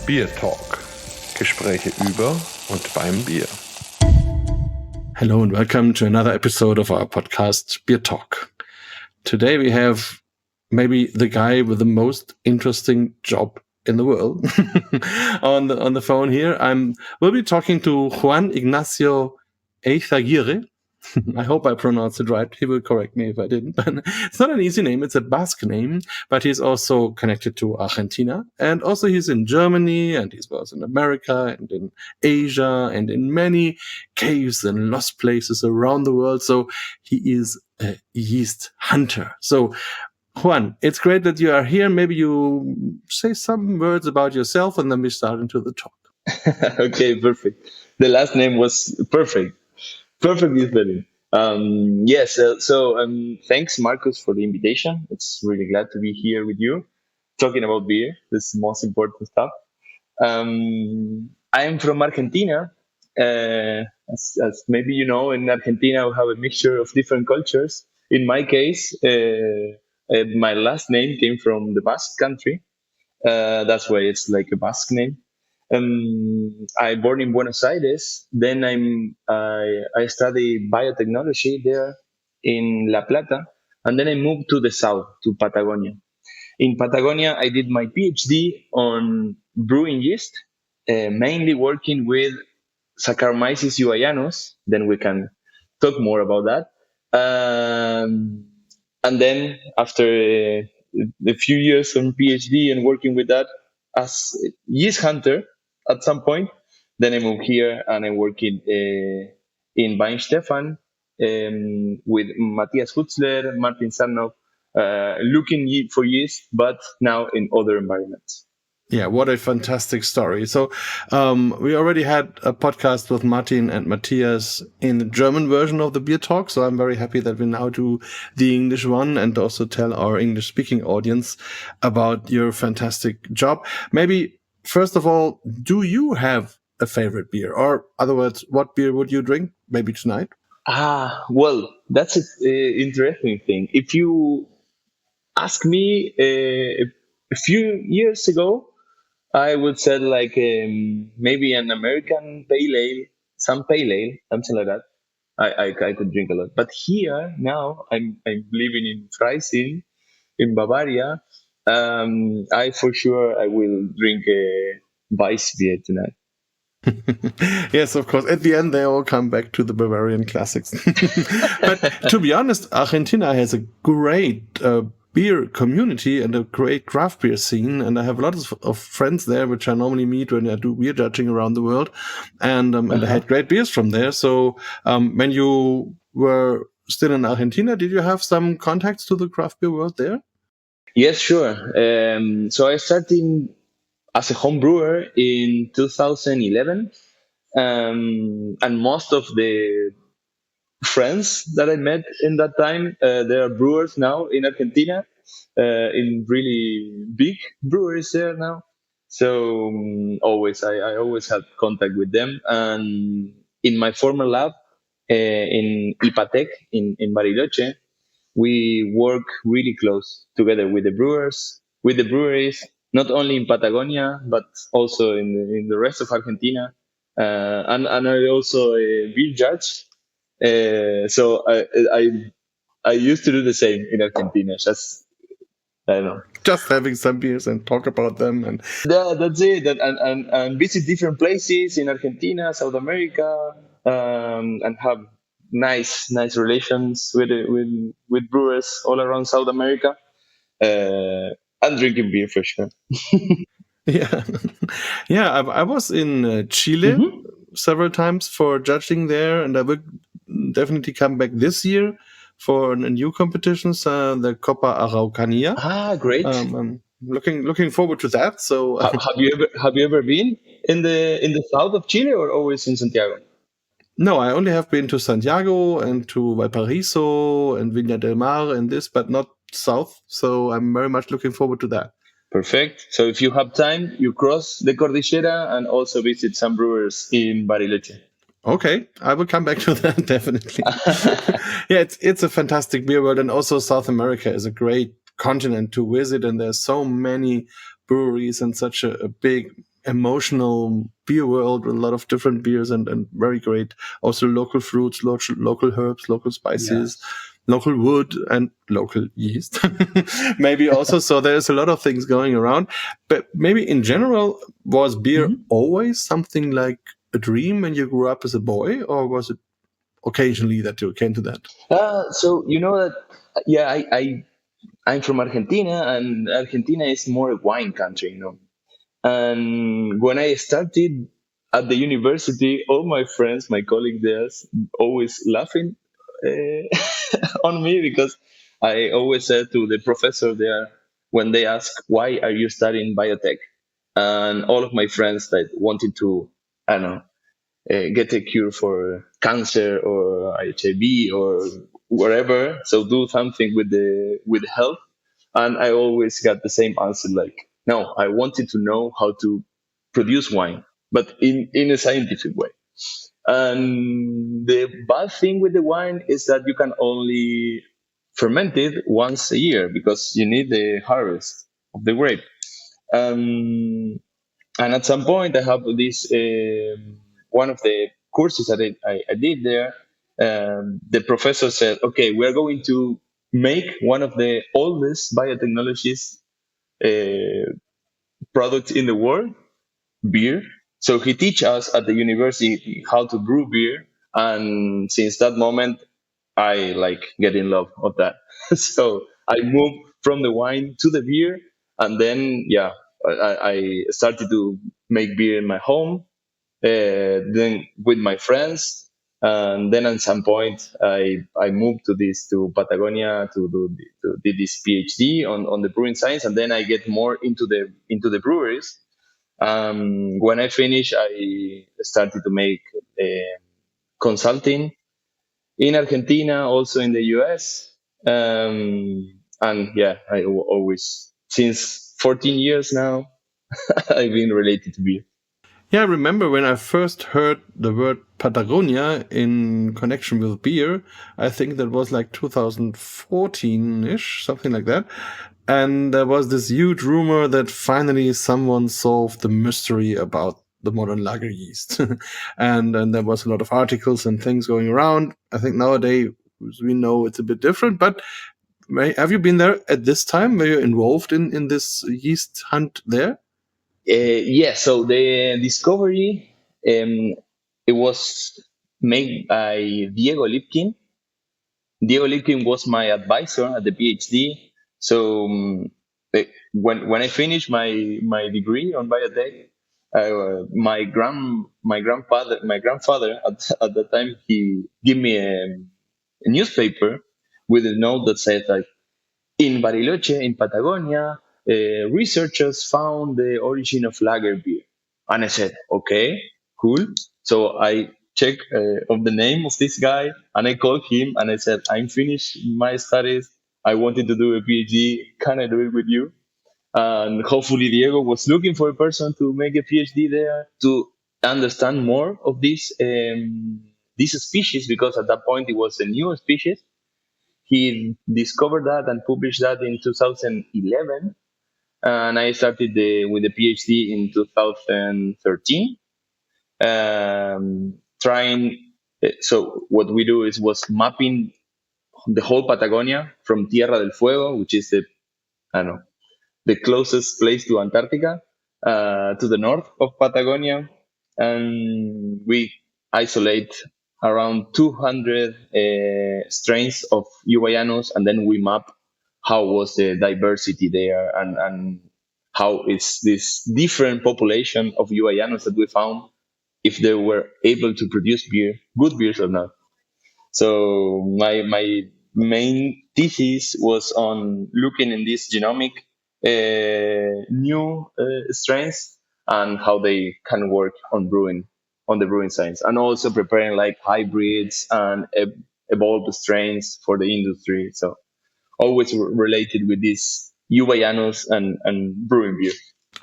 BierTalk. Gespräche über und beim Bier. Hello and welcome to another episode of our podcast, BierTalk. Today we have maybe the guy with the most interesting job in the world on the phone here. We'll be talking to Juan Ignacio Eizaguirre. I hope I pronounced it right. He will correct me if I didn't. But it's not an easy name. It's a Basque name, but he's also connected to Argentina. And also he's in Germany, and he's also in America and in Asia and in many caves and lost places around the world. So he is a yeast hunter. So Juan, it's great that you are here. Maybe you say some words about yourself and then we start into the talk. Okay, perfect. The last name was perfect. Perfectly spelling. Thanks, Marcus, for the invitation. It's really glad to be here with you, talking about beer. This is the most important stuff. I am from Argentina. As maybe you know, in Argentina, we have a mixture of different cultures. In my case, my last name came from the Basque Country. That's why it's like a Basque name. I born in Buenos Aires. Then I studied biotechnology there in La Plata, and then I moved to the south to Patagonia. In Patagonia, I did my PhD on brewing yeast, mainly working with Saccharomyces eubayanus. Then we can talk more about that. And then after a few years on PhD and working with that as yeast hunter, at some point, then I moved here and I work in Weihenstephan with Matthias Hutzler, Martin Sarnoff, looking for yeast, but now in other environments. Yeah, what a fantastic story. So we already had a podcast with Martin and Matthias in the German version of the Beer Talk. So I'm very happy that we now do the English one and also tell our English-speaking audience about your fantastic job. Maybe, first of all, do you have a favorite beer? Or, other words, what beer would you drink maybe tonight? Well, that's an interesting thing. If you ask me a few years ago, I would say like maybe an American pale ale, something like that. I could drink a lot. But here now I'm living in Freising in Bavaria. I for sure I will drink a Weiss beer tonight. Yes, of course. At the end, they all come back to the Bavarian classics. But to be honest, Argentina has a great beer community and a great craft beer scene. And I have a lot of friends there, which I normally meet when I do beer judging around the world. And I had great beers from there. So when you were still in Argentina, did you have some contacts to the craft beer world there? Yes, sure. So I started as a home brewer in 2011. And most of the friends that I met in that time, they are brewers now in Argentina, in really big breweries there now. So I always had contact with them. And in my former lab in Ipatec in Bariloche, we work really close together with the brewers, with the breweries, not only in Patagonia, but also in the rest of Argentina. And I also a beer judge. So I used to do the same in Argentina. I don't know. Just having some beers and talk about them. And yeah, that's it. And visit different places in Argentina, South America, and have nice relations with brewers all around South America. And drinking beer for sure. Yeah. I was in Chile several times for judging there, and I will definitely come back this year for a new competitions, the Copa Araucanía. Great! I'm looking forward to that. So, have you ever been in the south of Chile or always in Santiago? No, I only have been to Santiago and to Valparaiso and Viña del Mar and this, but not south. So I'm very much looking forward to that. Perfect. So if you have time, you cross the Cordillera and also visit some brewers in Bariloche. Okay, I will come back to that definitely. Yeah, it's a fantastic beer world, and also South America is a great continent to visit, and there's so many breweries and such a big emotional beer world with a lot of different beers and very great. Also local fruits, local herbs, local spices, local wood, and local yeast. Maybe also. So there's a lot of things going around. But maybe in general, was beer always something like a dream when you grew up as a boy, or was it occasionally that you came to that? So you know that, yeah, I'm from Argentina, and Argentina is more a wine country, you know. And when I started at the university, all my friends, my colleagues there, always laughing on me because I always said to the professor there when they ask, "Why are you studying biotech?" And all of my friends that wanted to, I don't know, get a cure for cancer or HIV or whatever. So do something with health. And I always got the same answer, like, no, I wanted to know how to produce wine, but in a scientific way. And the bad thing with the wine is that you can only ferment it once a year because you need the harvest of the grape. Um, and at some point, I have this one of the courses that I did there. The professor said, "Okay, we are going to make one of the oldest biotechnologies products in the world, beer." So he teach us at the university how to brew beer, and since that moment, I like get in love of that. So I moved from the wine to the beer, and then yeah, I started to make beer in my home, then with my friends, and then at some point I moved to Patagonia to do this PhD on the brewing science, and then I get more into the breweries. When I finished, I started to make consulting in Argentina, also in the US. And yeah, always, since 14 years now, I've been related to beer. Yeah, I remember when I first heard the word Patagonia in connection with beer. I think that was like 2014-ish, something like that. And there was this huge rumor that finally someone solved the mystery about the modern lager yeast. and there was a lot of articles and things going around. I think nowadays we know it's a bit different, but have you been there at this time? Were you involved in this yeast hunt there? Yeah, so the discovery, it was made by Diego Lipkin. Diego Lipkin was my advisor at the PhD. So when I finished my degree on biotech, my grandfather at the time, he gave me a newspaper with a note that said like, in Bariloche, in Patagonia, researchers found the origin of lager beer. And I said, okay, cool. So I checked of the name of this guy, and I called him and I said, I'm finished my studies. I wanted to do a PhD. Can I do it with you? And hopefully Diego was looking for a person to make a PhD there to understand more of this species, because at that point it was a new species. He discovered that and published that in 2011, and I started with the PhD in 2013. Trying, so what we do was mapping the whole Patagonia from Tierra del Fuego, which is I don't know, the closest place to Antarctica, to the north of Patagonia, and we isolate around 200 strains of eubayanus, and then we map how was the diversity there, and how is this different population of eubayanus that we found, if they were able to produce beer, good beers or not. So my main thesis was on looking in these genomic new strains and how they can work on the brewing science, and also preparing like hybrids and evolved strains for the industry. So always related with this eubayanus and brewing beer.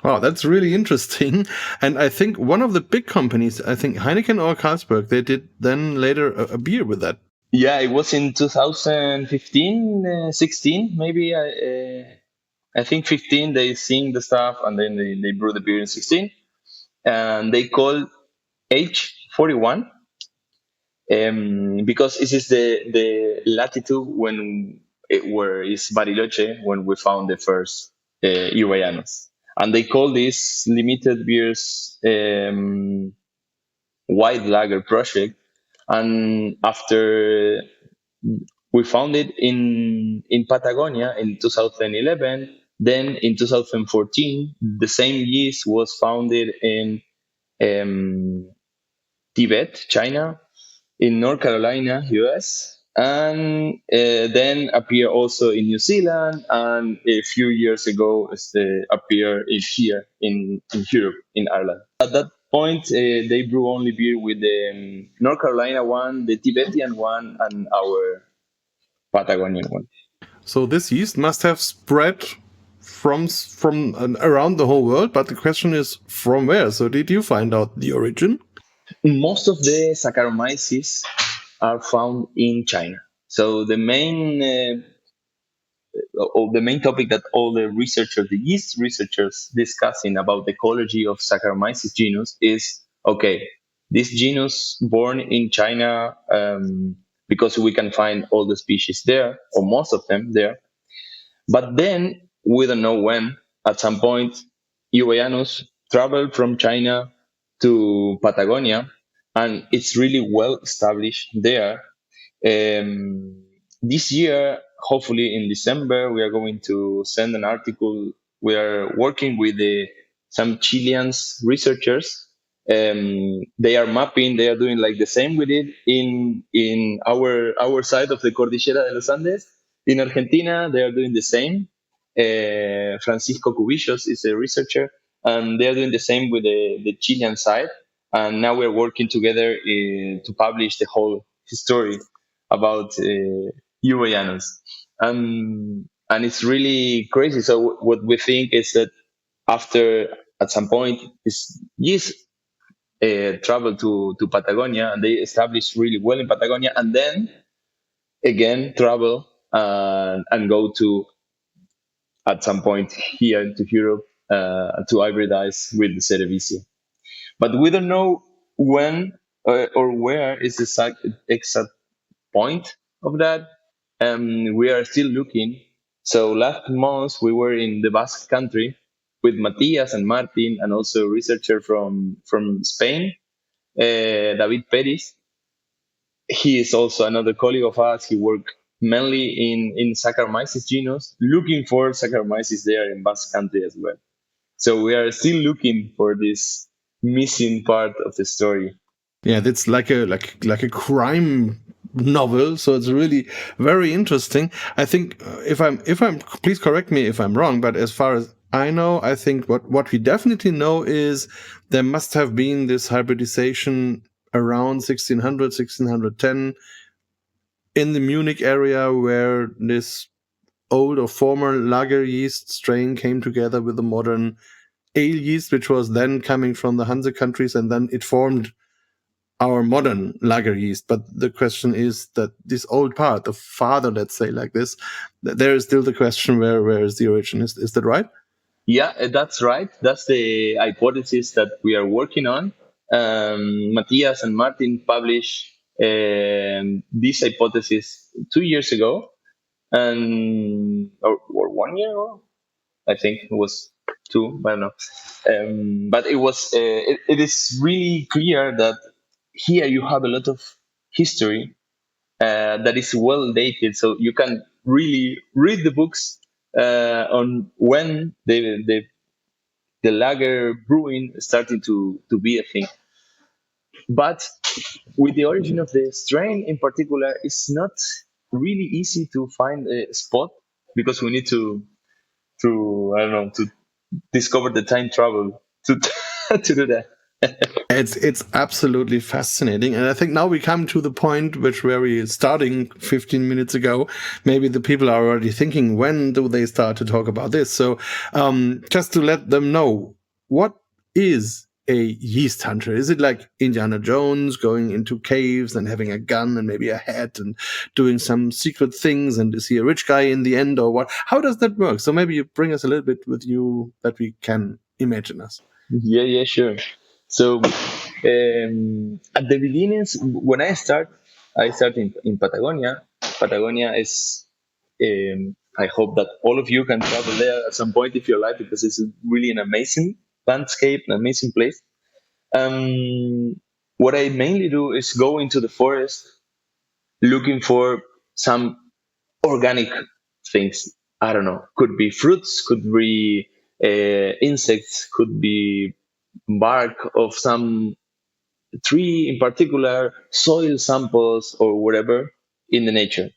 Wow, that's really interesting. And I think one of the big companies, I think Heineken or Carlsberg, they did then later a beer with that. Yeah, it was in 2015, 16, maybe. I think 15 they sing the stuff, and then they brew the beer in 16. and they call H41 because this is the latitude where is Bariloche when we found the first eubayanus. And they call this limited beers white lager project. And after we found it in Patagonia in 2011, then in 2014, the same yeast was founded in Tibet, China, in North Carolina, US, and then appear also in New Zealand, and a few years ago appear here in Europe, in Ireland. At that point, they brew only beer with the North Carolina one, the Tibetan one, and our Patagonian one. So this yeast must have spread from around the whole world, but the question is from where? So did you find out the origin? Most of the Saccharomyces are found in China. So the main topic that all the yeast researchers discussing about the ecology of Saccharomyces genus is, okay, this genus born in China because we can find all the species there, or most of them there. But then we don't know when, at some point, eubayanus traveled from China to Patagonia, and it's really well established there. This year, hopefully in December, we are going to send an article. We are working with some Chilean researchers. They are mapping. They are doing like the same we did in our side of the Cordillera de los Andes. In Argentina, they are doing the same. Francisco Cubillos is a researcher, and they are doing the same with the Chilean side. And now we're working together to publish the whole story about eubayanus. And it's really crazy. So what we think is that at some point, this yeast traveled to Patagonia, and they established really well in Patagonia, and then again travel and go to, at some point here to Europe to hybridize with the Cerevisia. But we don't know when or where is the exact point of that. We are still looking. So last month we were in the Basque Country with Matias and Martin, and also a researcher from Spain, David Peris. He is also another colleague of us. He worked mainly in Saccharomyces genus, looking for Saccharomyces there in Basque Country as well. So we are still looking for this missing part of the story. Yeah, that's like a crime novel. So it's really very interesting. I think if I'm please correct me if I'm wrong, but as far as I know, I think what we definitely know is there must have been this hybridization around 1600, 1610 in the Munich area, where this old or former lager yeast strain came together with the modern ale yeast, which was then coming from the Hanse countries, and then it formed our modern lager yeast. But the question is that this old part, the father, let's say like this, there is still the question, where is the origin? Is that right? Yeah, that's right. That's the hypothesis that we are working on. Matias and Martin published this hypothesis 2 years ago, and or 1 year ago. I think it was 2. I don't know. But it was. It is really clear that here you have a lot of history that is well dated, so you can really read the books on when the lager brewing started to be a thing. But with the origin of the strain in particular, it's not really easy to find a spot, because we need to I don't know, to discover the time travel to to do that. It's absolutely fascinating, and I think now we come to the point where we starting 15 minutes ago. Maybe the people are already thinking, when do they start to talk about this? So just to let them know, what is a yeast hunter? Is it like Indiana Jones going into caves and having a gun and maybe a hat and doing some secret things, and is he a rich guy in the end, or what? How does that work? So maybe you bring us a little bit with you that we can imagine us. Yeah, sure. So at the beginnings, when I start in Patagonia. Patagonia is, I hope that all of you can travel there at some point of your life because it's really an amazing landscape, an amazing place. What I mainly do is go into the forest looking for some organic things. I don't know. Could be fruits, could be insects, could be bark of some tree in particular, soil samples, or whatever in the nature.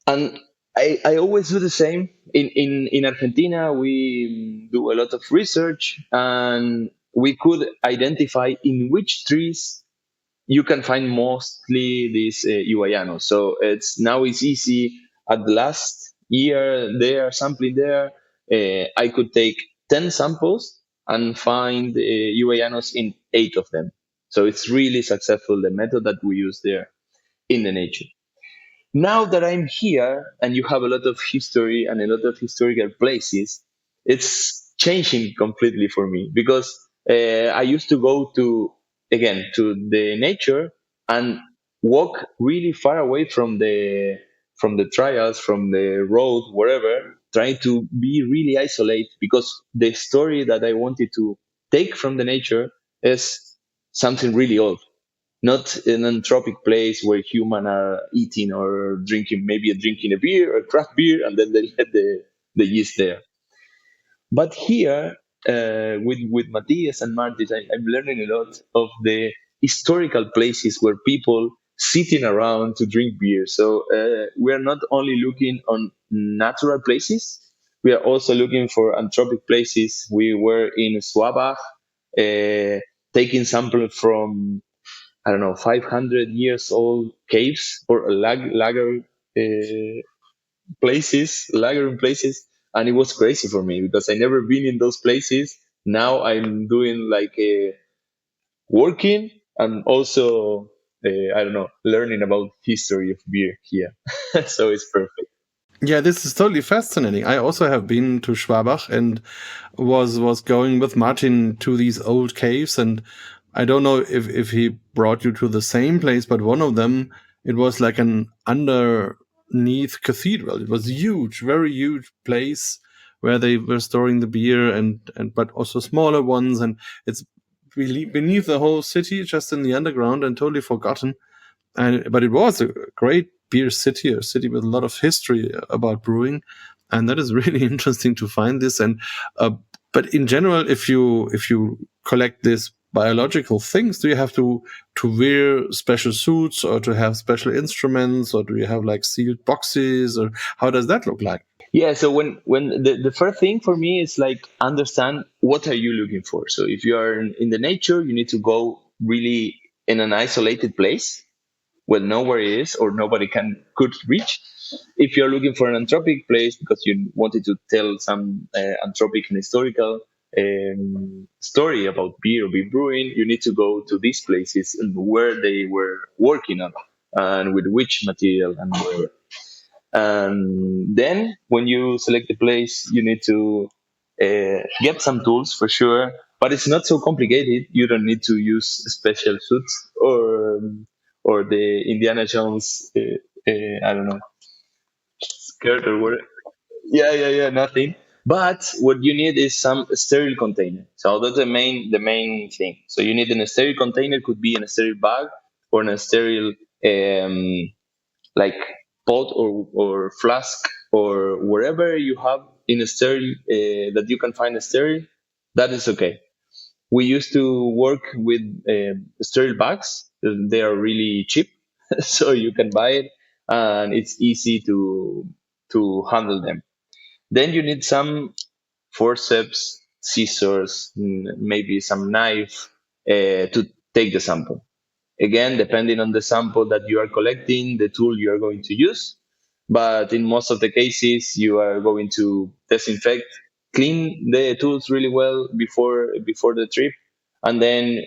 And I always do the same. In Argentina, we do a lot of research and we could identify in which trees you can find mostly these eubayanus. So it's easy. At the last year, there sampling there, I could take 10 samples and find eubayanus in 8 of them. So it's really successful, the method that we use there in the nature. Now that I'm here and you have a lot of history and a lot of historical places, it's changing completely for me because I used to go to the nature and walk really far away from the trials, from the road, wherever, trying to be really isolated because the story that I wanted to take from the nature is something really old, not an anthropic place where humans are eating or drinking, maybe drinking a beer or craft beer, and then they let the yeast there. But here, with Matthias and Martis, I'm learning a lot of the historical places where people sitting around to drink beer. So we are not only looking on natural places, we are also looking for anthropic places. We were in Schwabach, taking sample from, I don't know, 500 years old caves or lager lagering places. And it was crazy for me because I never been in those places. Now I'm doing like working and also, I don't know, learning about history of beer here. So it's perfect. Yeah, this is totally fascinating. I also have been to Schwabach and was going with Martin to these old caves, and I don't know if he brought you to the same place, but one of them, it was like an underneath cathedral. It was huge, very huge place where they were storing the beer and but also smaller ones, and it's really beneath the whole city, just in the underground and totally forgotten. But it was a great beer city, a city with a lot of history about brewing, and that is really interesting to find this. And but in general, if you collect these biological things, do you have to wear special suits or to have special instruments, or do you have like sealed boxes, or how does that look like? Yeah, so when the first thing for me is like understand what are you looking for. So if you are in the nature, you need to go really in an isolated place where nowhere is or nobody could reach. If you're looking for an anthropic place because you wanted to tell some anthropic and historical story about beer or beer brewing, you need to go to these places and where they were working on and with which material and where. And then when you select the place, you need to get some tools for sure, but it's not so complicated. You don't need to use special suits or the Indiana Jones, I don't know, skirt or whatever. Yeah, nothing. But what you need is some sterile container. So that's the main thing. So you need a sterile container. Could be in a sterile bag or in a sterile like pot or flask or wherever you have in a sterile that you can find a sterile. That is okay. We used to work with sterile bags. They are really cheap, so you can buy it, and it's easy to handle them. Then you need some forceps, scissors, maybe some knife to take the sample. Again, depending on the sample that you are collecting, the tool you are going to use. But in most of the cases, you are going to disinfect, clean the tools really well before the trip, and then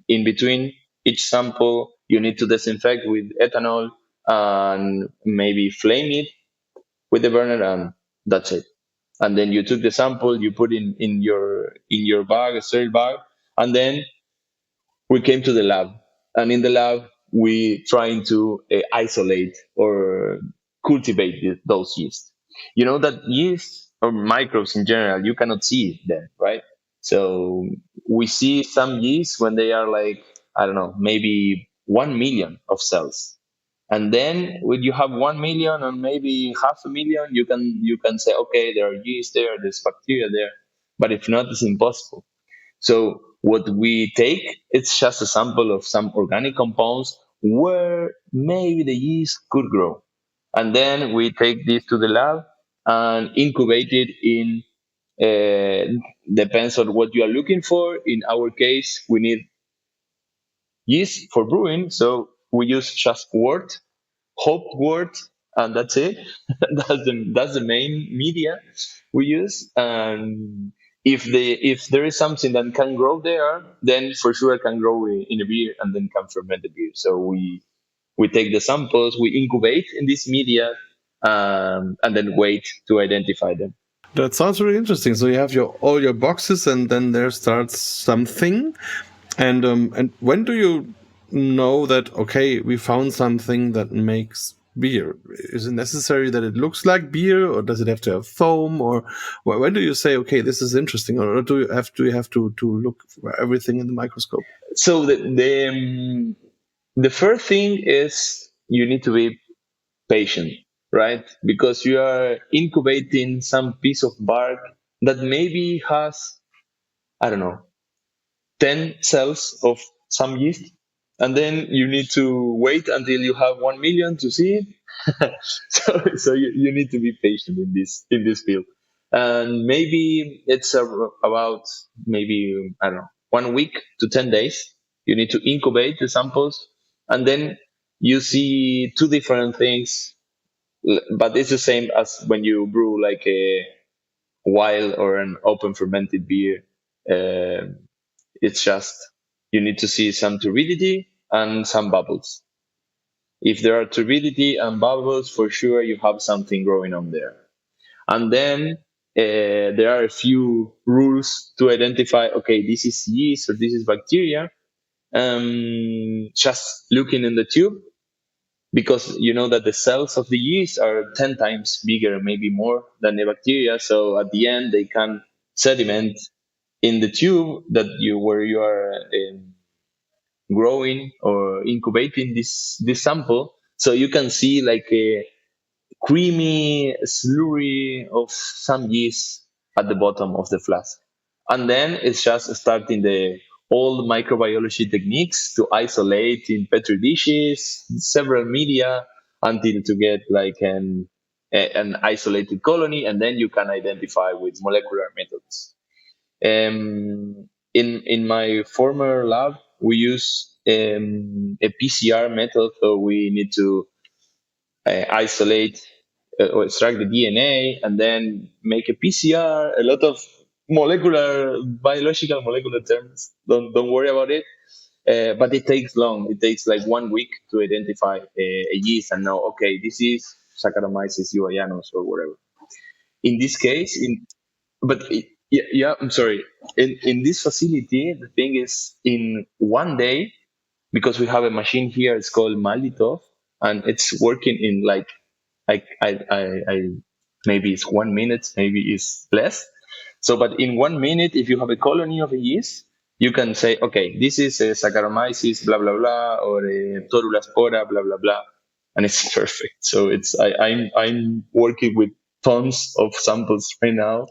in between each sample, you need to disinfect with ethanol and maybe flame it with the burner, and that's it. And then you took the sample, you put in your bag, a sterile bag, And then we came to the lab, and in the lab we trying to isolate or cultivate those yeast. You know that yeast or microbes in general, you cannot see them, right? So we see some yeast when they are like, I don't know, maybe 1 million of cells. And then when you have 1 million or maybe half a million, you can say, okay, there are yeast there, there's bacteria there. But if not, it's impossible. So what we take, it's just a sample of some organic compounds where maybe the yeast could grow. And then we take this to the lab and incubate it in, depends on what you are looking for. In our case, we need yeast for brewing. So we use just wort, hopped wort, and that's it. That's the main media we use. And if there is something that can grow there, then for sure it can grow in a beer and then can ferment the beer. So we take the samples, we incubate in this media, and then wait to identify them. That sounds really interesting. So you have all your boxes, and then there starts something. And when do you know that, okay, we found something that makes beer? Is it necessary that it looks like beer, or does it have to have foam? Or when do you say, okay, this is interesting, or do you have to look for everything in the microscope? So the first thing is you need to be patient, right? Because you are incubating some piece of bark that maybe has, I don't know, 10 cells of some yeast. And then you need to wait until you have 1 million to see it. So you need to be patient in this field. And maybe it's about maybe, I don't know, 1 week to 10 days. You need to incubate the samples, and then you see two different things, but it's the same as when you brew like a wild or an open fermented beer. It's just you need to see some turbidity and some bubbles. If there are turbidity and bubbles, for sure you have something growing on there. And then there are a few rules to identify, okay, this is yeast or this is bacteria. Just looking in the tube, because you know that the cells of the yeast are 10 times bigger, maybe more than the bacteria. So at the end, they can sediment in the tube where you are growing or incubating this sample. So you can see like a creamy slurry of some yeast at the bottom of the flask. And then it's just starting the old microbiology techniques to isolate in petri dishes, several media, until to get like an isolated colony, and then you can identify with molecular methods. In my former lab, we use a PCR method, so we need to isolate or extract the DNA and then make a PCR. A lot of biological molecular terms. Don't worry about it. But it takes long. It takes like 1 week to identify a yeast and know, okay, this is Saccharomyces eubayanus or whatever. In this case, yeah, I'm sorry. In this facility, the thing is, in 1 day, because we have a machine here, it's called Malditov, and it's working in like I maybe it's 1 minute, maybe it's less. So, but in 1 minute, if you have a colony of a yeast, you can say, okay, this is a Saccharomyces, blah blah blah, or a Torula spora, blah blah blah, and it's perfect. So I'm working with tons of samples right now,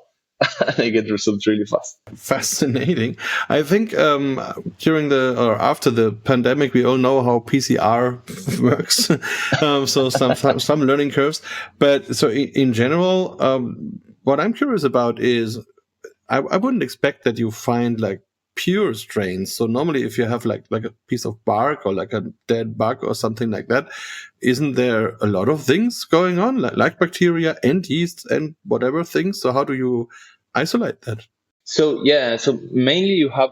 and I get results really fast. Fascinating. I think during or after the pandemic, we all know how PCR works. So some learning curves. But so in general, what I'm curious about is I wouldn't expect that you find like pure strains. So normally, if you have like a piece of bark or like a dead bug or something like that, isn't there a lot of things going on, like bacteria and yeast and whatever things? So how do you isolate that? So yeah, so mainly you have,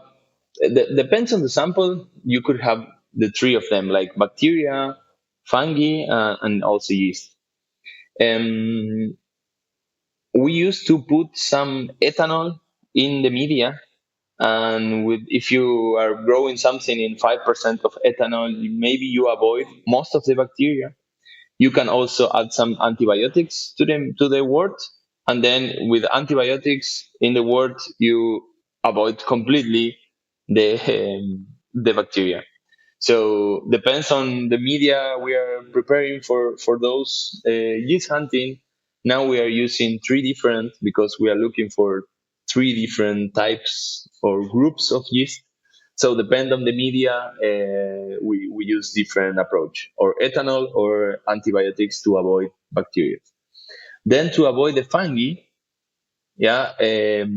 depends on the sample, you could have the three of them, like bacteria, fungi, and also yeast. We used to put some ethanol in the media And if you are growing something in 5% of ethanol, maybe you avoid most of the bacteria. You can also add some antibiotics to the wort, and then with antibiotics in the wort, you avoid completely the bacteria. So depends on the media we are preparing for those yeast hunting. Now we are using three different, because we are looking for three different types or groups of yeast. So depend on the media, we use different approach, or ethanol or antibiotics to avoid bacteria. Then to avoid the fungi, the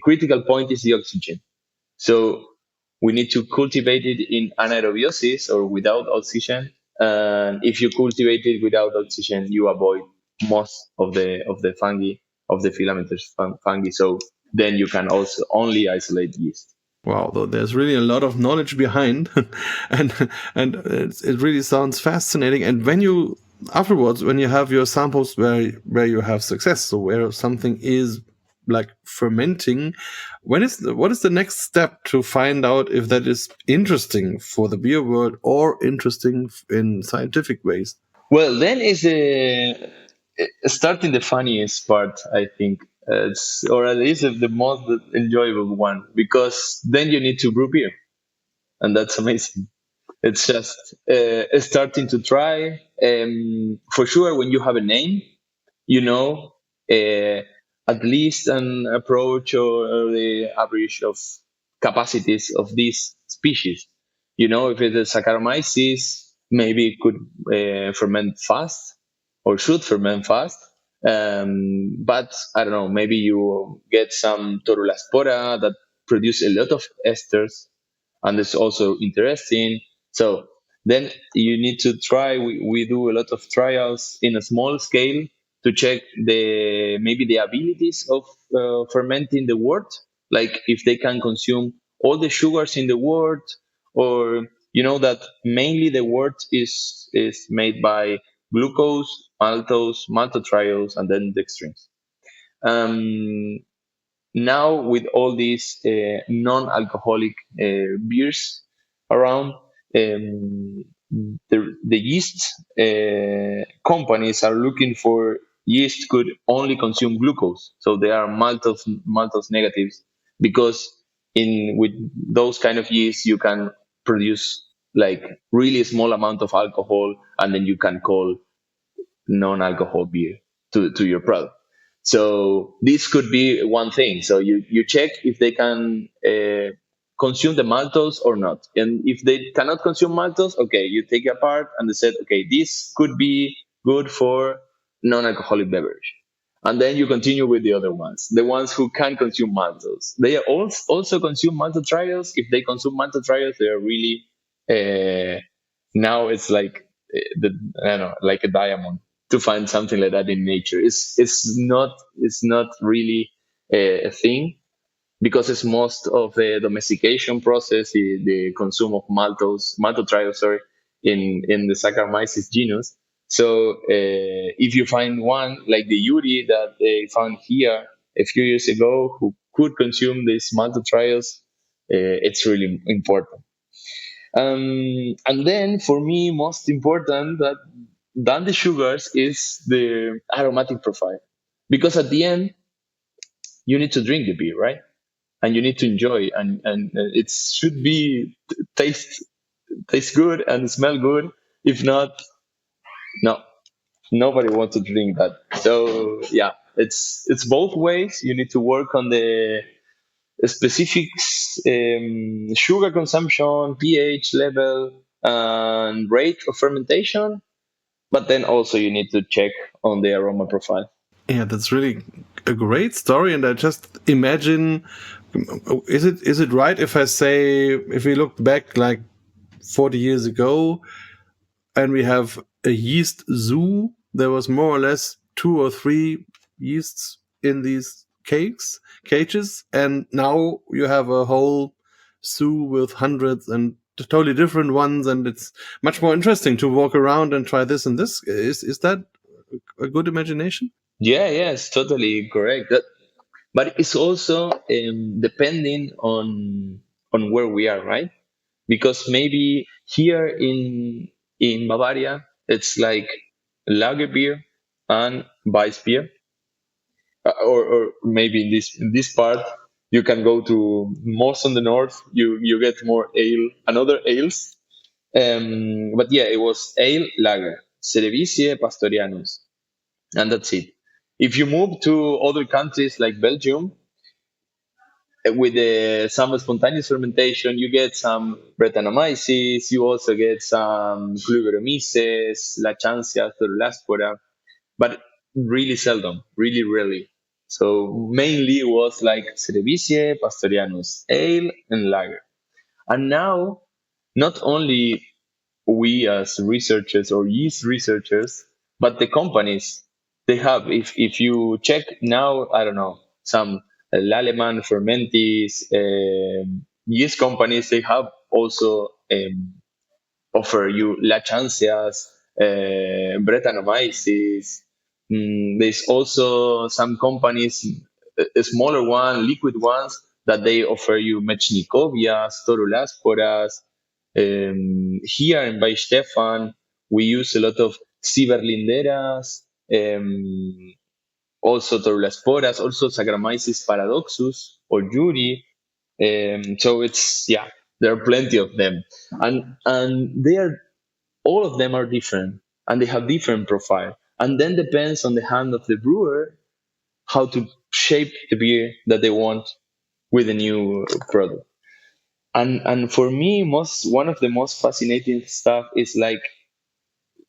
critical point is the oxygen. So we need to cultivate it in anaerobiosis or without oxygen. And if you cultivate it without oxygen, you avoid most of the fungi, of the filamentous fungi. So then you can also only isolate yeast. Wow, there's really a lot of knowledge behind, and it really sounds fascinating. And when you afterwards, when you have your samples where you have success, so where something is like fermenting, what is the next step to find out if that is interesting for the beer world or interesting in scientific ways? Well, then is starting the funniest part, I think. Or at least the most enjoyable one, because then you need to brew beer, and that's amazing. It's just starting to try. For sure, when you have a name, you know at least an approach or the average of capacities of these species. If it's a Saccharomyces, maybe it could ferment fast or should ferment fast. But I don't know, maybe you get some Torulaspora that produce a lot of esters, and it's also interesting. So then you need to try. We do a lot of trials in a small scale to check maybe the abilities of fermenting the wort, like if they can consume all the sugars in the wort, or that mainly the wort is made by glucose, maltose, maltotriose, and then dextrins. Now with all these non-alcoholic beers around, the yeast companies are looking for yeast could only consume glucose, so they are maltose negatives, because with those kind of yeast you can produce like really small amount of alcohol, and then you can call non-alcohol beer to your product. So this could be one thing. So you check if they can consume the maltose or not. And if they cannot consume maltose, okay, you take it apart and they said, okay, this could be good for non-alcoholic beverage. And then you continue with the other ones, the ones who can consume maltose. They also consume maltotriose. If they consume maltotriose, they are really, now it's like I don't know, like a diamond to find something like that in nature. It's not really a thing, because it's most of the domestication process, the consume of maltotriose, sorry, in the Saccharomyces genus. So if you find one like the Yuri that they found here a few years ago who could consume this maltotriose, it's really important. And then for me, most important than the sugars is the aromatic profile, because at the end you need to drink the beer, right? And you need to enjoy, and it should be taste good and smell good. If not, no, nobody wants to drink that. So yeah, it's both ways. You need to work on the specifics, sugar consumption, pH level, and rate of fermentation. But then also you need to check on the aroma profile. Yeah, that's really a great story. And I just imagine, is it right if I say, if we look back like 40 years ago and we have a yeast zoo, there was more or less 2 or 3 yeasts in these cages. And now you have a whole zoo with hundreds and totally different ones. And it's much more interesting to walk around and try this and this. Is that a good imagination? Yeah, it's totally correct. But it's also depending on where we are, right? Because maybe here in Bavaria, it's like lager beer and Weiss beer, or maybe in this part you can go to most on the north. You get more ale and other ales. But yeah, it was ale, lager, Cerevisiae, Pastorianus, and that's it. If you move to other countries like Belgium, with some spontaneous fermentation, you get some Brettanomyces, you also get some Cluberomyces, Lachantia, Thorulaspora, but really seldom, really rarely. So mainly it was like Cerevisiae, Pastorianus, ale, and lager. And now, not only we as researchers or yeast researchers, but the companies they have. If you check now, I don't know, some Laleman, Fermentis, yeast companies, they have also offer you Lachantias, Brettanomyces. There's also some companies, a smaller one, liquid ones, that they offer you Mechnicovias, Torulasporas. Here in Weihenstephan, we use a lot of Ciberlinderas, also Torulasporas, also Saccharomyces paradoxus or Yuri. So it's, yeah, there are plenty of them, and they are, all of them are different, and they have different profile, and then depends on the hand of the brewer how to shape the beer that they want with a new product. And for me, most one of the most fascinating stuff is like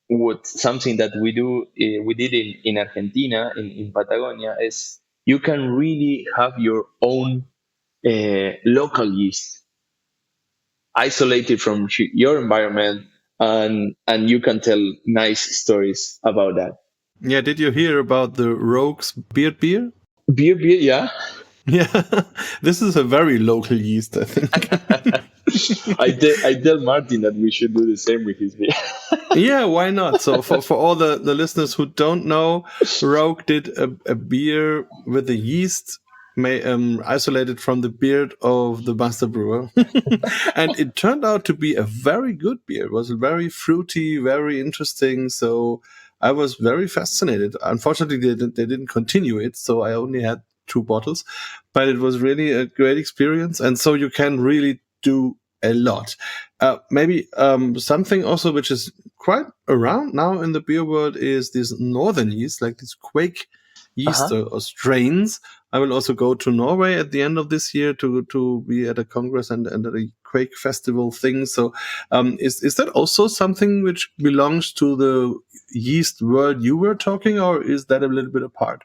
what something that we did in Argentina, in Patagonia, is you can really have your own local yeast isolated from your environment, and you can tell nice stories about that. Yeah, did you hear about the Rogue's Beard beer? Beer, yeah. Yeah, this is a very local yeast, I think. I tell Martin that we should do the same with his beer. Yeah, why not? So for all the listeners who don't know, Rogue did a beer with the yeast isolated from the beard of the master brewer. And it turned out to be a very good beer. It was very fruity, very interesting. So I was very fascinated. Unfortunately, they didn't continue it. So I only had 2 bottles, but it was really a great experience. And so you can really do a lot. Maybe something also which is quite around now in the beer world is this northern yeast, like this Quake yeast or strains. I will also go to Norway at the end of this year to be at a congress and a Quake festival thing. So is that also something which belongs to the yeast world you were talking, or is that a little bit apart?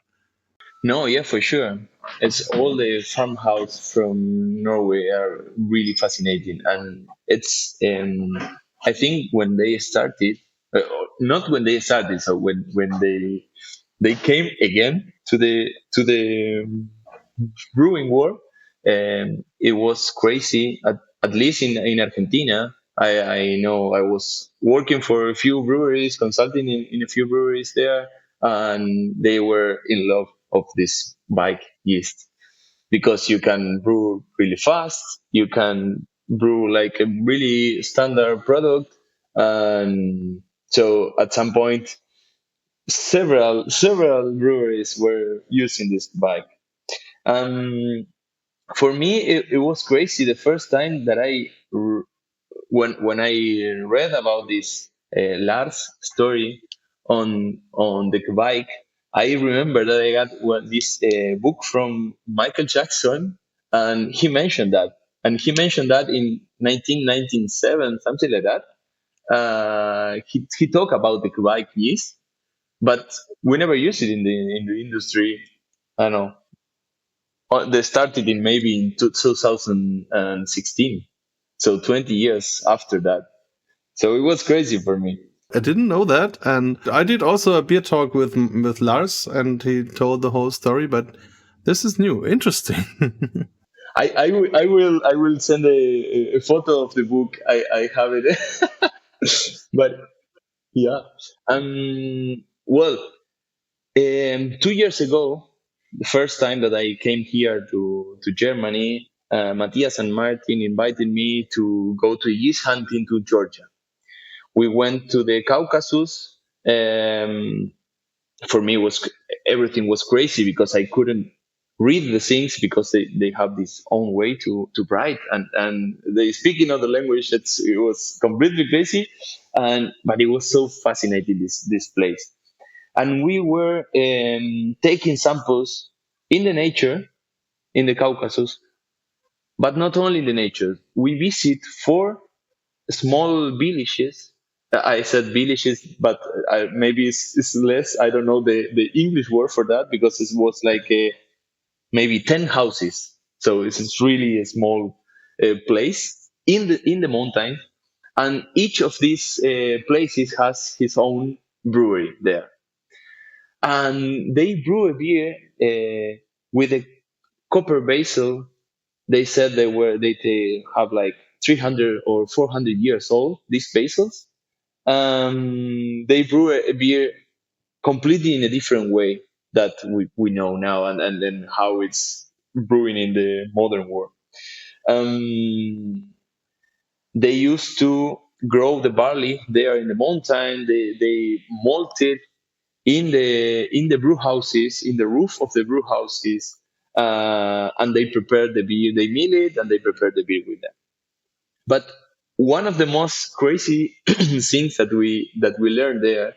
No, yeah, for sure. It's all the farmhouse from Norway are really fascinating, and it's I think when they started, uh, not when they started, so when they came again to the brewing world, it was crazy. At least in Argentina, I know I was working for a few breweries, consulting in a few breweries there, and they were in love of this bike yeast because you can brew really fast, you can brew like a really standard product, and so at some point, several breweries were using this bike. Um, for me, it was crazy the first time that when I read about this Lars story on the bike. I remember that I got this book from Michael Jackson, and he mentioned that, in 1997, something like that. He talked about the bike yeast, but we never used it in the industry. I don't know. They started in maybe in 2016, so 20 years after that. So it was crazy for me. I didn't know that, and I did also a beer talk with Lars, and he told the whole story. But this is new, interesting. I will send a photo of the book. I have it, but yeah. Well, 2 years ago, the first time that I came here to Germany, Matthias and Martin invited me to go to yeast hunting to Georgia. We went to the Caucasus. For me, everything was crazy because I couldn't read the things because they have this own way to write, and they speak in other language. It was completely crazy, but it was so fascinating, this place. And we were taking samples in the nature in the Caucasus, but not only in the nature. We visit 4 small villages. I said villages, but maybe it's less. I don't know the English word for that because it was like maybe 10 houses. So it's really a small place in the mountain, and each of these places has his own brewery there, and they brew a beer with a copper basil. They said they have like 300 or 400 years old, these basils. They brew a beer completely in a different way that we know now, and then how it's brewing in the modern world. They used to grow the barley there in the mountain. They malt it in the brew houses, in the roof of the brew houses, and they prepare the beer. They mill it and they prepare the beer with them. But one of the most crazy things that we learned there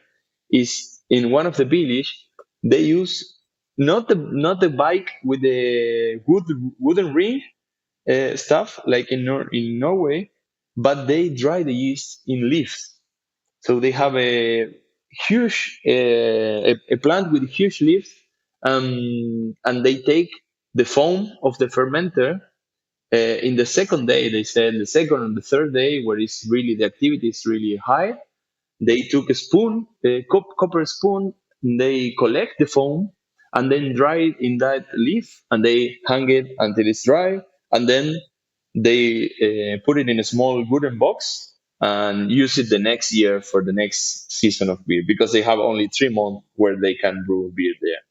is in one of the village they use not the bike with the wooden ring stuff like in Norway, but they dry the yeast in leaves. So they have a huge a plant with huge leaves, and they take the foam of the fermenter. In the second day, they said the second and the third day, where the activity is really high, they took a spoon, a copper spoon, and they collect the foam and then dry it in that leaf, and they hang it until it's dry, and then they put it in a small wooden box and use it the next year for the next season of beer because they have only 3 months where they can brew beer there.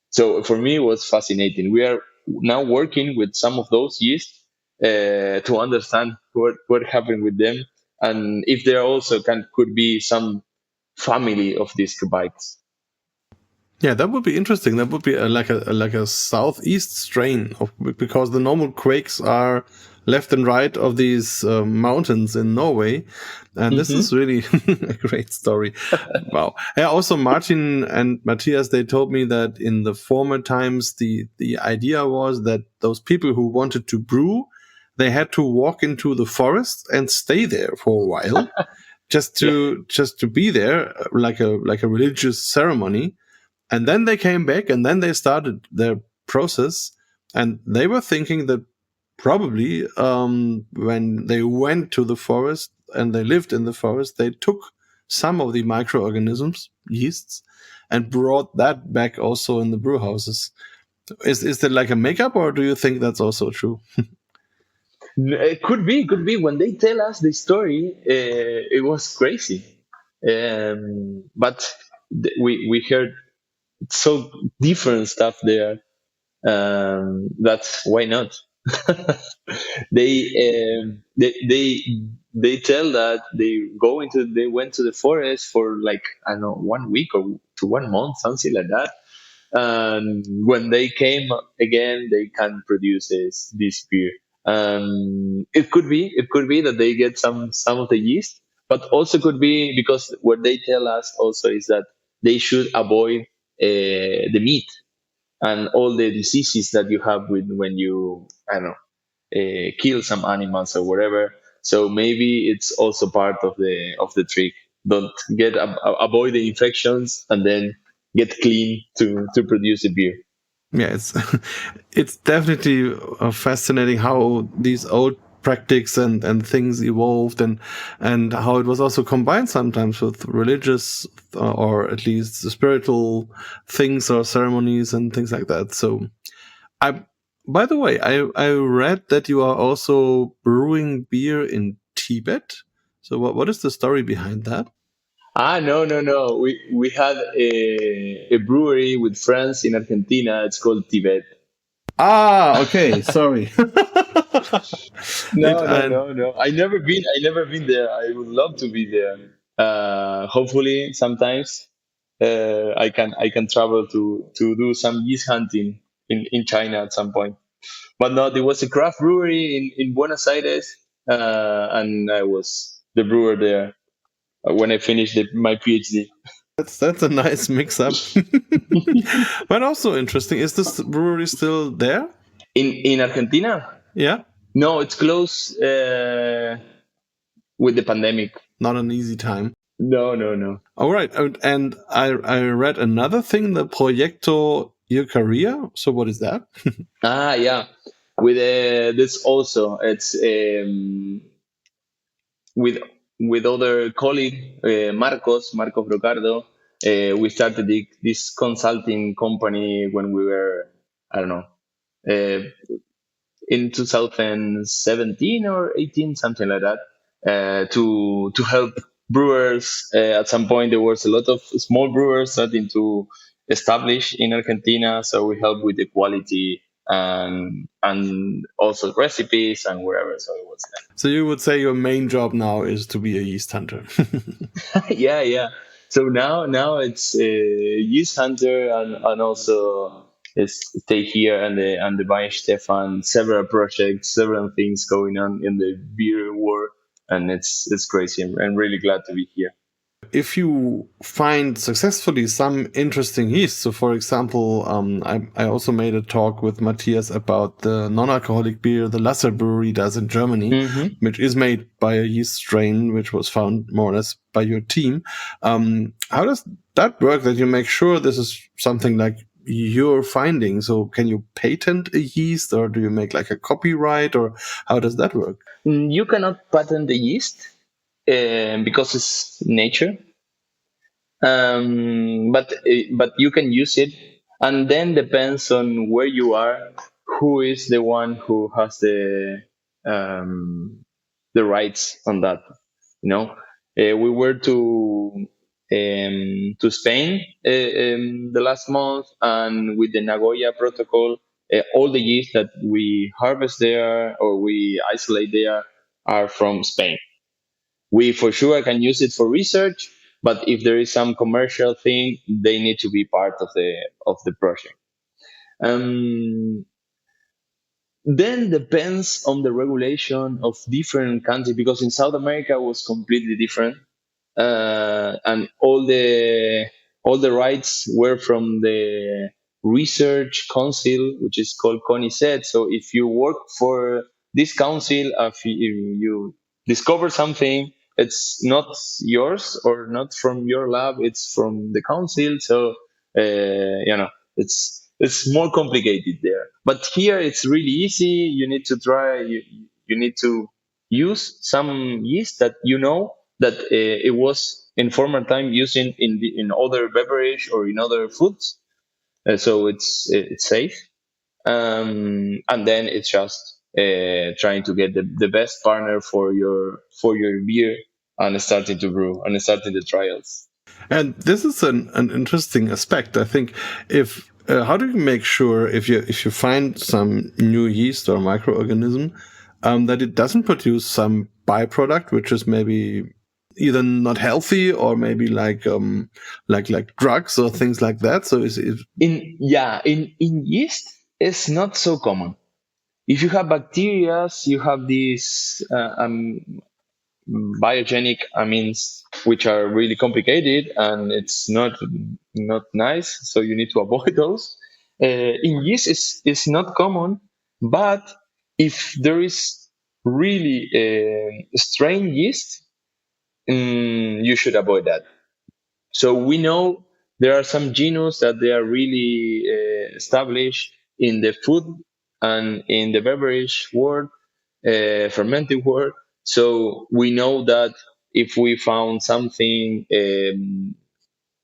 So for me, it was fascinating. We are now working with some of those yeast to understand what happened with them, and if there also could be some family of these bikes. Yeah, that would be interesting. That would be like a southeast strain because the normal quakes are left and right of these mountains in Norway, and this is really a great story. Wow. Yeah, also Martin and Matthias, they told me that in the former times the idea was that those people who wanted to brew, they had to walk into the forest and stay there for a while just to be there like a religious ceremony. And then they came back and then they started their process, and they were thinking that probably when they went to the forest and they lived in the forest, they took some of the microorganisms, yeasts, and brought that back also in the brew houses. Is that like a makeup, or do you think that's also true? It could be. When they tell us the story, it was crazy. But we heard so different stuff there. That's why not. They tell that they went to the forest for like I don't know 1 week or to 1 month, something like that. And when they came again, they can produce this beer. It could be that they get some of the yeast, but also could be because what they tell us also is that they should avoid the meat and all the diseases that you have when you I don't know kill some animals or whatever. So maybe it's also part of the trick. Don't avoid the infections and then get clean to produce a beer. Yeah, it's it's definitely fascinating how these old practices and things evolved, and how it was also combined sometimes with religious or at least spiritual things or ceremonies and things like that. So, by the way, I read that you are also brewing beer in Tibet. So what is the story behind that? No. We had a brewery with friends in Argentina. It's called Tibet. Ah, okay. Sorry. No, no, And no, no. I never been. I never been there. I would love to be there. Hopefully, sometimes I can travel to do some yeast hunting in China at some point. But no, there was a craft brewery in Buenos Aires, and I was the brewer there when I finished my PhD. that's a nice mix up. But also interesting. Is this brewery still there? In Argentina? Yeah. No, it's closed with the pandemic. Not an easy time. No, no, no. All right. And I read another thing, the Proyecto Eucaria. So what is that? Yeah. With this also, it's with other colleague Marcos Brocardo. We started this consulting company when we were, I don't know, uh, in 2017 or 18, something like that, to help brewers. At some point, there was a lot of small brewers starting to establish in Argentina, so we help with the quality and also recipes and wherever. So it was So you would say your main job now is to be a yeast hunter. yeah, yeah. So now it's yeast hunter and also is stay here and the Weihenstephan, several projects, several things going on in the beer world, and it's crazy. I'm really glad to be here. If you find successfully some interesting yeast, so for example, I also made a talk with Matthias about the non-alcoholic beer the Lasser Brewery does in Germany, which is made by a yeast strain which was found more or less by your team. How does that work, that you make sure this is something like your finding? So can you patent a yeast, or do you make like a copyright, or how does that work? You cannot patent the yeast because it's nature. But you can use it, and then depends on where you are, who is the one who has um, the rights on that. We were to Spain the last month, and with the Nagoya Protocol, all the yeast that we harvest there or we isolate there are from Spain. We for sure can use it for research, but if there is some commercial thing, they need to be part of the project. Um, then depends on the regulation of different countries, because in South America it was completely different, and all the rights were from the research council, which is called CONICET. So if you work for this council, if you discover something, it's not yours or not from your lab, it's from the council. So it's more complicated there, but here it's really easy. You need to try, you need to use some yeast that that it was in former time using in other beverage or in other foods, so it's safe. And then it's just trying to get the best partner for your beer and starting to brew and starting the trials. And this is an interesting aspect. I think if how do you make sure if you find some new yeast or microorganism that it doesn't produce some byproduct which is maybe either not healthy or maybe like drugs or things like that? So is it In yeast it's not so common. If you have bacteria, you have these biogenic amines which are really complicated, and it's not nice, so you need to avoid those. In yeast is not common, but if there is really strain yeast, you should avoid that. So we know there are some genus that they are really established in the food and in the beverage world, fermenting world. So we know that if we found something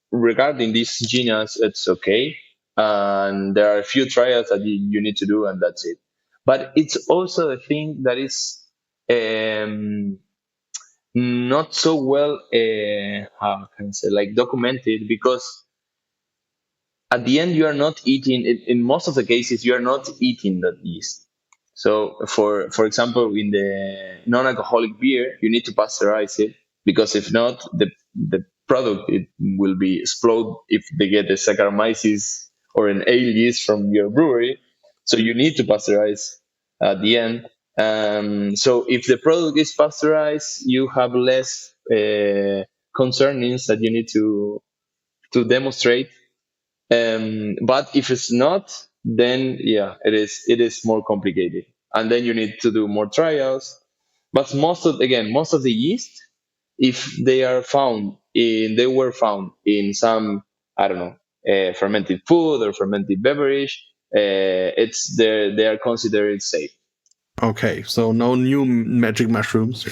regarding this genus, it's okay. And there are a few trials that you need to do, and that's it. But it's also a thing that is um, not so well, how can I say, like documented, because at the end you are not eating in most of the cases you are not eating that yeast. So for example, in the non-alcoholic beer you need to pasteurize it, because if not, the product, it will be explode if they get a Saccharomyces or an ale yeast from your brewery. So you need to pasteurize at the end. So if the product is pasteurized, you have less concernings that you need to demonstrate. But if it's not, then yeah, it is more complicated, and then you need to do more trials. But most of the yeast, if they were found in some, I don't know, fermented food or fermented beverage, they are considered safe. Okay, so no new magic mushrooms.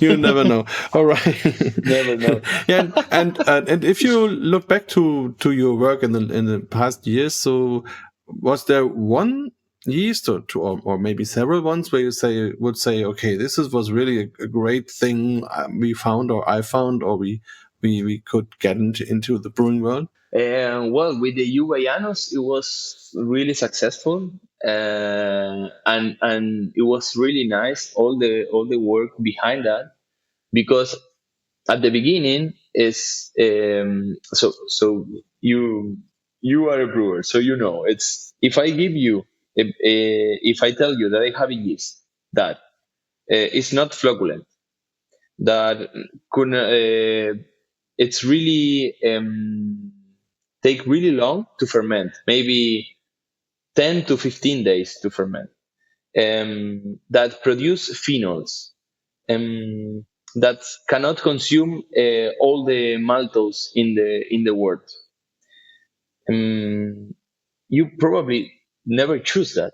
You never know. All right. Never know. Yeah, and if you look back to your work in the past years, so was there one yeast or two or maybe several ones where you would say, okay, was really a great thing we found, or I found, or we could get into the brewing world? Well, with the eubayanus, it was really successful, and it was really nice, all the work behind that, because at the beginning is, so you are a brewer, so it's, if I give you, if I tell you that I have a yeast that is not flocculent, that could it's really take really long to ferment, maybe 10 to 15 days to ferment, that produce phenols, that cannot consume all the maltose in the world. You probably never choose that,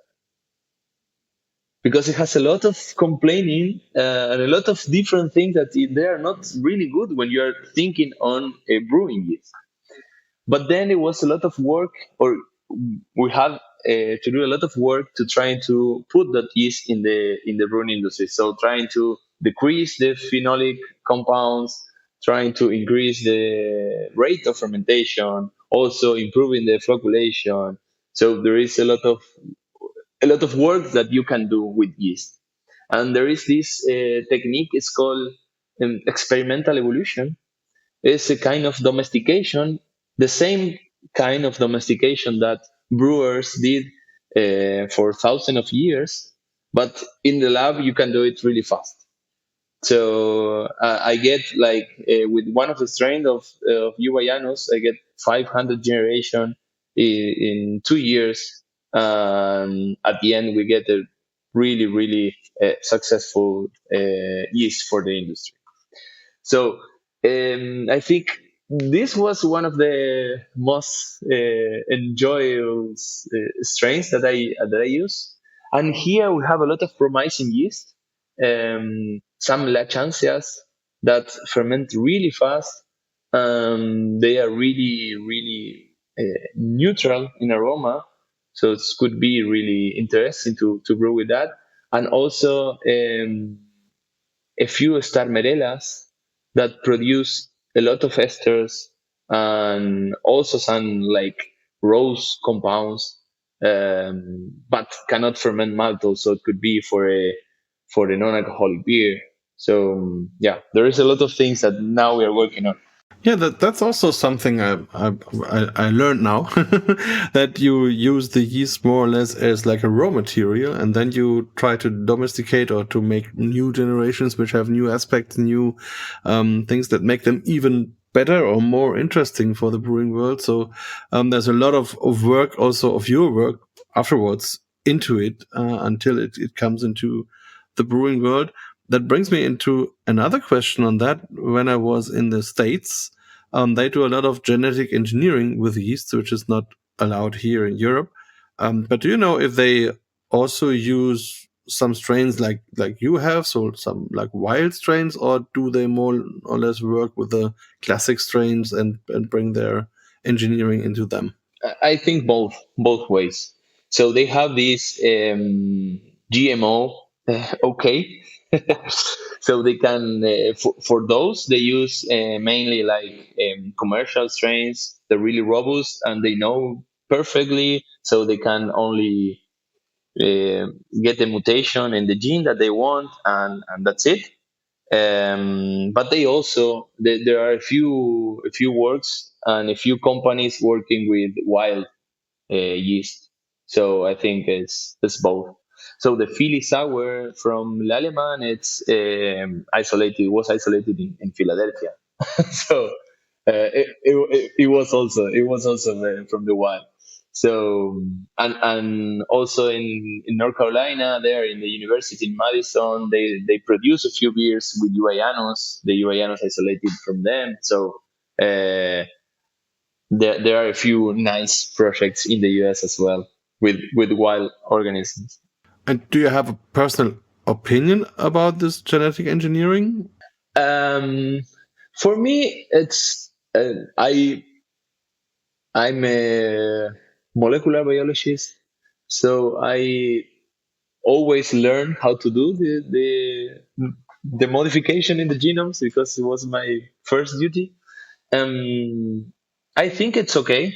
because it has a lot of complaining and a lot of different things that they are not really good when you are thinking on a brewing yeast. But then it was a lot of work, or we had to do a lot of work to trying to put that yeast in the brewing industry. So trying to decrease the phenolic compounds, trying to increase the rate of fermentation, also improving the flocculation. So there is a lot of work that you can do with yeast. And there is this technique, it's called experimental evolution. It's a kind of domestication, the same kind of domestication that brewers did for thousands of years, but in the lab you can do it really fast. So I get like with one of the strains of eubayanus, I get 500 generation in 2 years. At the end, we get a really, really successful yeast for the industry. So I think this was one of the most enjoyable strains that I use. And here we have a lot of promising yeast, some lachansias that ferment really fast. They are really, really neutral in aroma, so it could be really interesting to brew with that. And also a few starmerellas that produce a lot of esters and also some like rose compounds, but cannot ferment maltose, so it could be for a non-alcoholic beer. So yeah, there is a lot of things that now we are working on. Yeah, that's also something I learned now, that you use the yeast more or less as like a raw material, and then you try to domesticate or to make new generations which have new aspects, new things that make them even better or more interesting for the brewing world. So there's a lot of work, also of your work afterwards, into it until it comes into the brewing world. That brings me into another question on that. When I was in the States, they do a lot of genetic engineering with yeast, which is not allowed here in Europe. But do you know if they also use some strains like you have, so some like wild strains, or do they more or less work with the classic strains and bring their engineering into them? I think both ways. So they have this GMO, okay. So they can for those they use mainly like commercial strains. They're really robust and they know perfectly, so they can only get the mutation in the gene that they want, and that's it. But they also there are a few works and a few companies working with wild yeast. So I think it's both. So the Philly sour from Lallemand, it's isolated. Was isolated in Philadelphia. So it was also from the wild. So and also in North Carolina, there in the university in Madison, they produce a few beers with eubayanus. The eubayanus isolated from them. So there are a few nice projects in the US as well with wild organisms. And do you have a personal opinion about this genetic engineering? Um, for me, it's I'm a molecular biologist, so I always learn how to do the modification in the genomes because it was my first duty. I think it's okay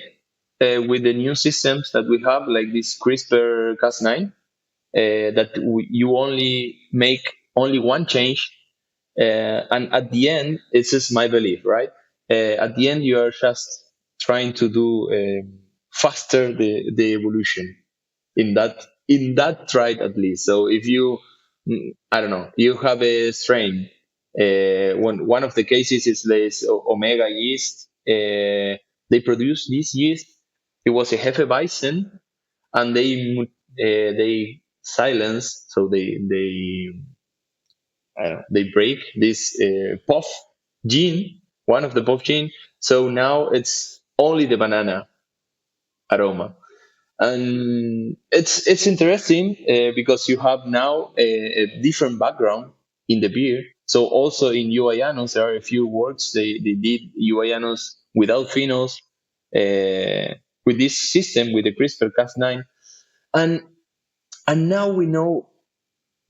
with the new systems that we have, like this CRISPR-Cas9, that you only make only one change, and at the end, it's just my belief, right? At the end, you are just trying to do faster the evolution in that trait at least. So if you, I don't know, you have a strain. One of the cases is this omega yeast. They produce this yeast. It was a Hefeweizen, and they silence, so they break this POF gene, one of the POF gene. So now it's only the banana aroma, and it's interesting because you have now a different background in the beer. So also in eubayanus, there are a few works they did eubayanus without phenols with this system with the CRISPR-Cas9, and now we know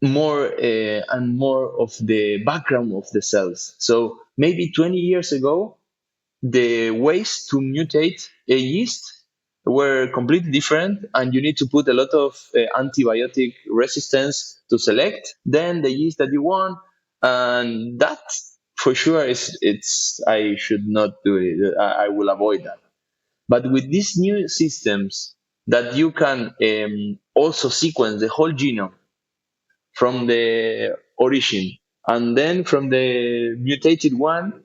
more and more of the background of the cells. So maybe 20 years ago, the ways to mutate a yeast were completely different, and you need to put a lot of antibiotic resistance to select then the yeast that you want, and that for sure is it's I should not do it. I will avoid that. But with these new systems that you can also sequence the whole genome from the origin and then from the mutated one,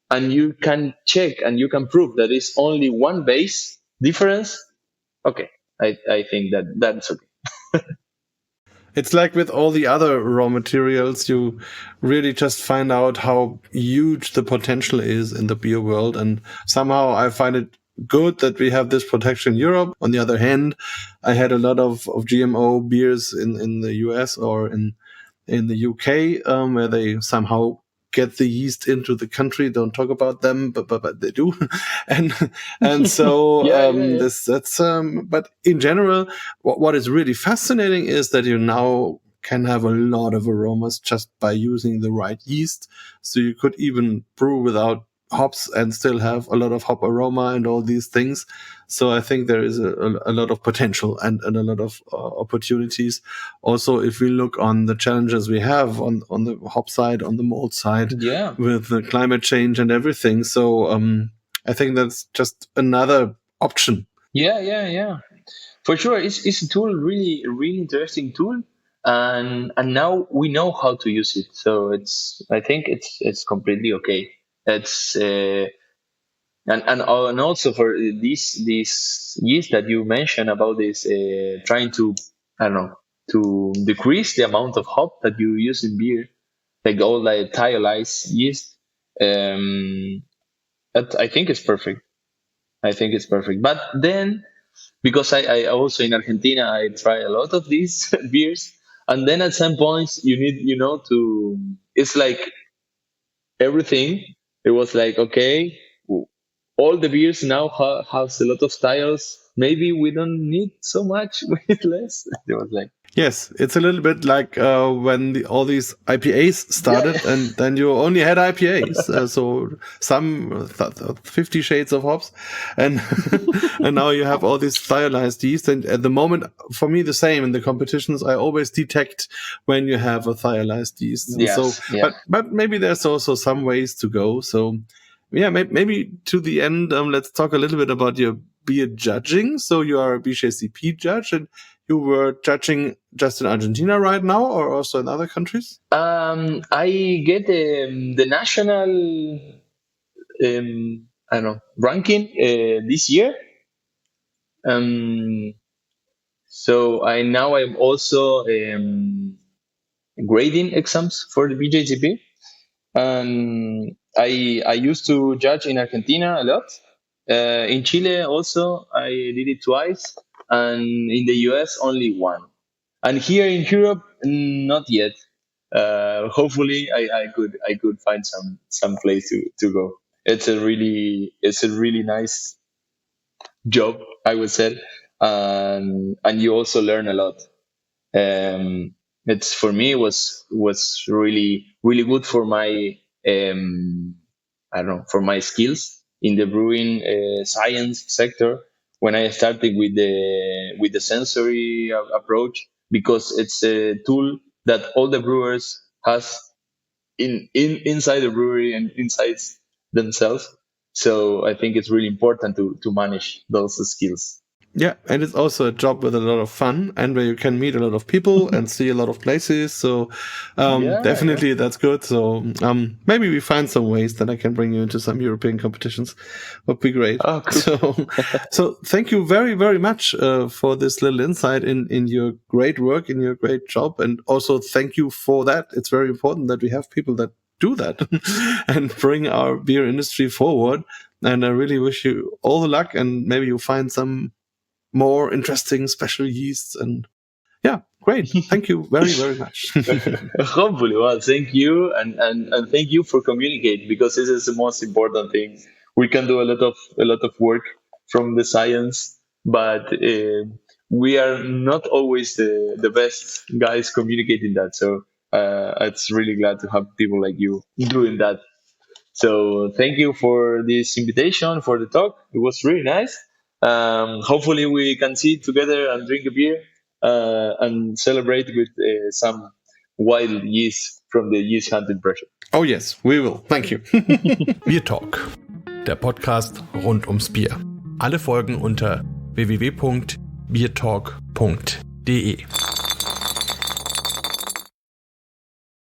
and you can check and you can prove that it's only one base difference, okay, I think that's okay. It's like with all the other raw materials, you really just find out how huge the potential is in the beer world. And somehow I find it good that we have this protection in Europe. On the other hand, I had a lot of GMO beers in the US or in the UK, where they somehow get the yeast into the country. Don't talk about them, but they do. and so Yeah. that's but in general, what is really fascinating is that you now can have a lot of aromas just by using the right yeast. So you could even brew without hops and still have a lot of hop aroma and all these things. So I think there is a lot of potential and a lot of opportunities. Also, if we look on the challenges we have on the hop side, on the malt side, Yeah. with the climate change and everything. So I think that's just another option. Yeah. For sure, it's a tool, really interesting tool, and now we know how to use it. So I think it's completely okay. It's and also for this yeast that you mentioned about this trying to, I don't know, to decrease the amount of hop that you use in beer, like all the thiolized yeast. That I think is perfect. I think it's perfect. But then, because I also in Argentina, I try a lot of these beers, and then at some points you need, to. It's like everything. It was like, okay, all the beers now has a lot of styles. Maybe we don't need so much with less. It was like, Yes, it's a little bit like when all these IPAs started, and then you only had IPAs, so some 50 shades of hops, and and now you have all these thiolized yeast. And at the moment, for me, the same in the competitions, I always detect when you have a thiolized yeast. Yes, So, yeah. but maybe there's also some ways to go. So, yeah, maybe to the end, let's talk a little bit about your beer judging. So you are a BJCP judge, and you were judging just in Argentina right now, or also in other countries? I get the national, I don't know, ranking this year. So I'm also grading exams for the BJCP. I used to judge in Argentina a lot. In Chile also I did it twice, and in the US only one. And here in Europe, not yet. Hopefully, I could find some place to go. It's a really nice job, I would say, and you also learn a lot. It's for me was really good for my I don't know, for my skills in the brewing science sector when I started with the sensory approach, because it's a tool that all the brewers has inside the brewery and inside themselves. So I think it's really important to manage those skills. Yeah, and it's also a job with a lot of fun, and where you can meet a lot of people and see a lot of places. So definitely that's good. So maybe we find some ways that I can bring you into some European competitions. Would be great. Oh, cool. So thank you very, very much for this little insight in your great work, in your great job, and also thank you for that. It's very important that we have people that do that and bring our beer industry forward. And I really wish you all the luck, and maybe you find some more interesting special yeasts. And yeah, great. Thank you very, very much. Hopefully. Well, thank you, and thank you for communicating, because this is the most important thing. We can do a lot of work from the science, but we are not always the best guys communicating that. So it's really glad to have people like you doing that. So thank you for this invitation, for the talk. It was really nice. Hopefully we can sit together and drink a beer and celebrate with some wild yeast from the yeast hunting project. Oh yes, we will. Thank you. BierTalk, der Podcast rund ums Bier. Alle Folgen unter www.biertalk.de.